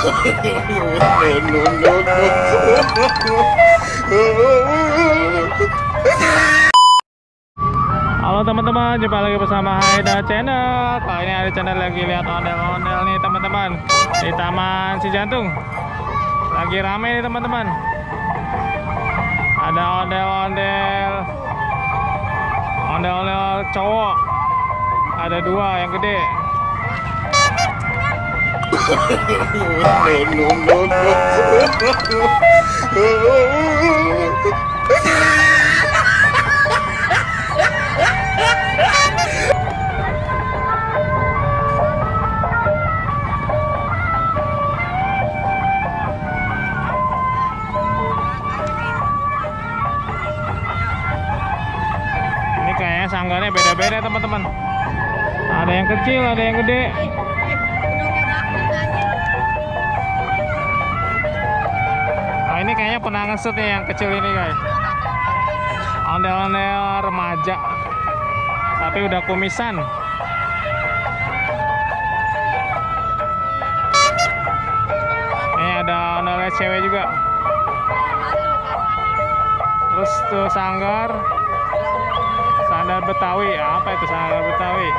Halo teman-teman, jumpa lagi bersama Haida Channel. Kali ini ada channel lagi lihat ondel-ondel nih teman-teman di Taman Cijantung. Lagi rame nih teman-teman. Ada ondel-ondel cowok. Ada dua yang gede. Kayaknya sanggarnya beda-beda teman-teman. Ada yang kecil, ada yang gede. Nah ini kayaknya pernah ngesut nih yang kecil ini guys. Ondel-ondel remaja, tapi udah kumisan. Ini ada ondel cewek juga. Terus tuh sanggar Betawi, apa itu sanggar Betawi?